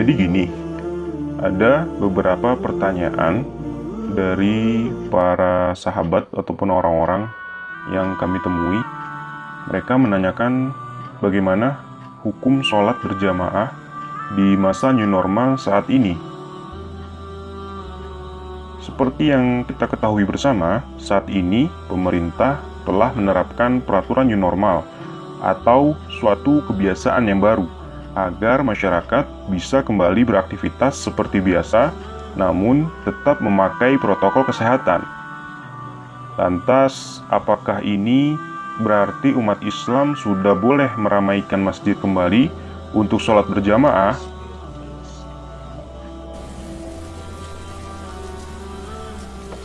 Jadi gini, ada beberapa pertanyaan dari para sahabat ataupun orang-orang yang kami temui. Mereka menanyakan bagaimana hukum sholat berjamaah di masa new normal saat ini. Seperti yang kita ketahui bersama, saat ini pemerintah telah menerapkan peraturan new normal atau suatu kebiasaan yang baru agar masyarakat bisa kembali beraktivitas seperti biasa, namun tetap memakai protokol kesehatan. Lantas, apakah ini berarti umat Islam sudah boleh meramaikan masjid kembali untuk sholat berjamaah?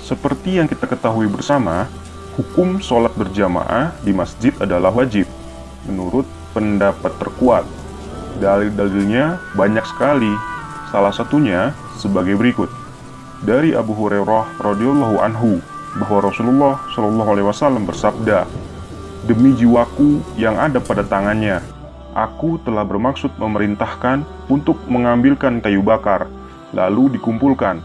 Seperti yang kita ketahui bersama, hukum sholat berjamaah di masjid adalah wajib, menurut pendapat terkuat. Dalil-dalilnya banyak sekali, salah satunya sebagai berikut. Dari Abu Hurairah radhiyallahu anhu, bahwa Rasulullah Shallallahu alaihi wasallam bersabda, "Demi jiwaku yang ada pada tangannya, aku telah bermaksud memerintahkan untuk mengambilkan kayu bakar, lalu dikumpulkan.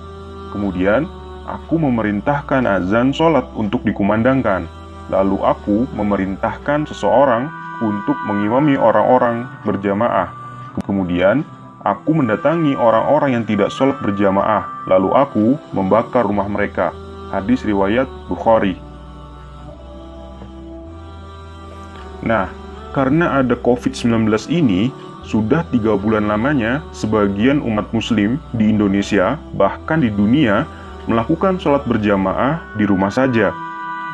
Kemudian aku memerintahkan azan sholat untuk dikumandangkan. Lalu aku memerintahkan seseorang untuk mengimami orang-orang berjamaah. Kemudian aku mendatangi orang-orang yang tidak sholat berjamaah. Lalu aku membakar rumah mereka." Hadis riwayat Bukhari. Nah, karena ada COVID-19 ini, sudah 3 bulan lamanya sebagian umat muslim di Indonesia, bahkan di dunia, melakukan sholat berjamaah di rumah saja.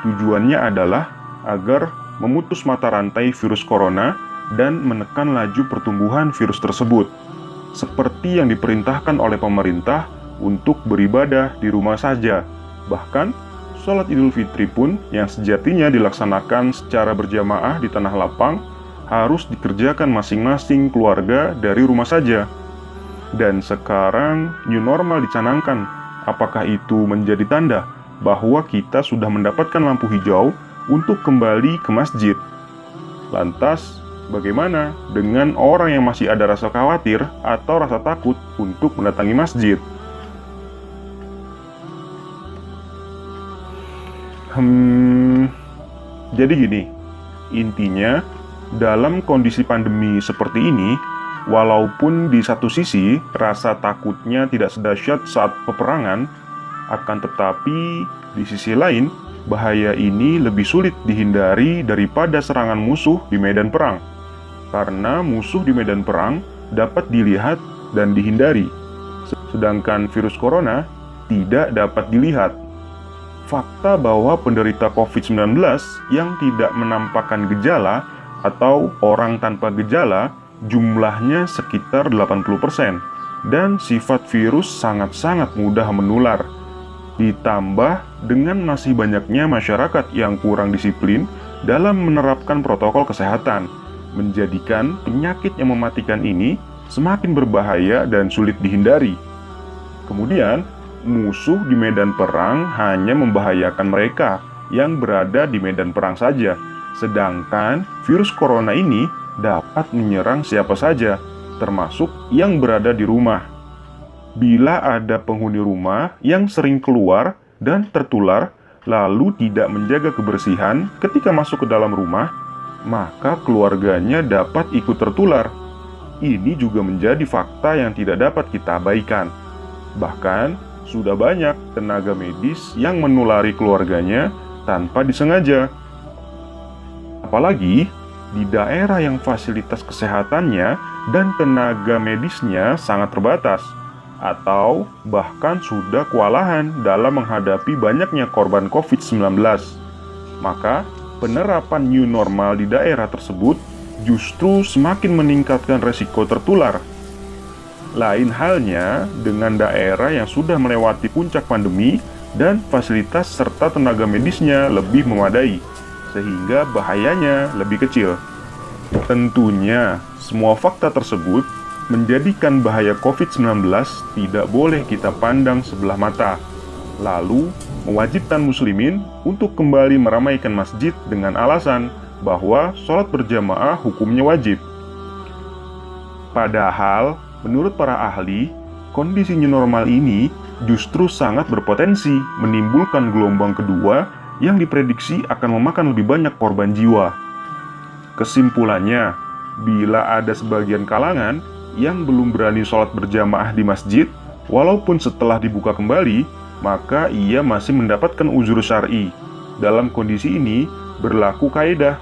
Tujuannya adalah agar memutus mata rantai virus corona dan menekan laju pertumbuhan virus tersebut. Seperti yang diperintahkan oleh pemerintah untuk beribadah di rumah saja. Bahkan, sholat Idul Fitri pun yang sejatinya dilaksanakan secara berjamaah di tanah lapang harus dikerjakan masing-masing keluarga dari rumah saja. Dan sekarang new normal dicanangkan. Apakah itu menjadi tanda bahwa kita sudah mendapatkan lampu hijau untuk kembali ke masjid? Lantas, bagaimana dengan orang yang masih ada rasa khawatir atau rasa takut untuk mendatangi masjid? Jadi gini, intinya dalam kondisi pandemi seperti ini, walaupun di satu sisi rasa takutnya tidak sedahsyat saat peperangan, akan tetapi di sisi lain bahaya ini lebih sulit dihindari daripada serangan musuh di medan perang. Karena musuh di medan perang dapat dilihat dan dihindari, sedangkan virus corona tidak dapat dilihat. Fakta bahwa penderita COVID-19 yang tidak menampakkan gejala atau orang tanpa gejala jumlahnya sekitar 80%, dan sifat virus sangat-sangat mudah menular. Ditambah dengan masih banyaknya masyarakat yang kurang disiplin dalam menerapkan protokol kesehatan, menjadikan penyakit yang mematikan ini semakin berbahaya dan sulit dihindari. Kemudian, musuh di medan perang hanya membahayakan mereka yang berada di medan perang saja, sedangkan virus corona ini dapat menyerang siapa saja, termasuk yang berada di rumah. Bila ada penghuni rumah yang sering keluar dan tertular, lalu tidak menjaga kebersihan ketika masuk ke dalam rumah, maka keluarganya dapat ikut tertular. Ini juga menjadi fakta yang tidak dapat kita abaikan. Bahkan, sudah banyak tenaga medis yang menulari keluarganya tanpa disengaja. Apalagi di daerah yang fasilitas kesehatannya dan tenaga medisnya sangat terbatas, atau bahkan sudah kewalahan dalam menghadapi banyaknya korban COVID-19. Maka, penerapan new normal di daerah tersebut justru semakin meningkatkan resiko tertular. Lain halnya dengan daerah yang sudah melewati puncak pandemi dan fasilitas serta tenaga medisnya lebih memadai, sehingga bahayanya lebih kecil. Tentunya, semua fakta tersebut menjadikan bahaya COVID-19 tidak boleh kita pandang sebelah mata, lalu mewajibkan muslimin untuk kembali meramaikan masjid dengan alasan bahwa sholat berjamaah hukumnya wajib. Padahal, Menurut para ahli, kondisi new normal ini justru sangat berpotensi menimbulkan gelombang kedua yang diprediksi akan memakan lebih banyak korban jiwa. Kesimpulannya, bila ada sebagian kalangan yang belum berani sholat berjamaah di masjid, walaupun setelah dibuka kembali, maka ia masih mendapatkan uzur syar'i. Dalam kondisi ini, berlaku kaidah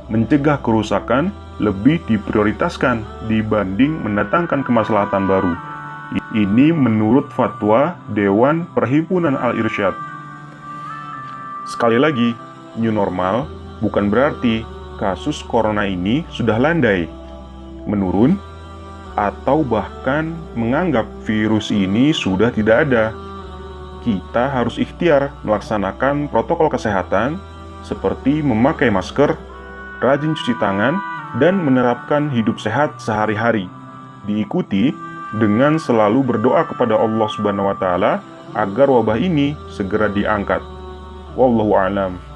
mencegah kerusakan lebih diprioritaskan dibanding mendatangkan kemaslahatan baru. Ini menurut fatwa Dewan Perhimpunan Al-Irsyad. Sekali lagi, new normal bukan berarti kasus corona ini sudah landai, menurun, atau bahkan menganggap virus ini sudah tidak ada. Kita harus ikhtiar melaksanakan protokol kesehatan seperti memakai masker, rajin cuci tangan, dan menerapkan hidup sehat sehari-hari. Diikuti dengan selalu berdoa kepada Allah Subhanahu wa Ta'ala agar wabah ini segera diangkat. Wallahu a'lam.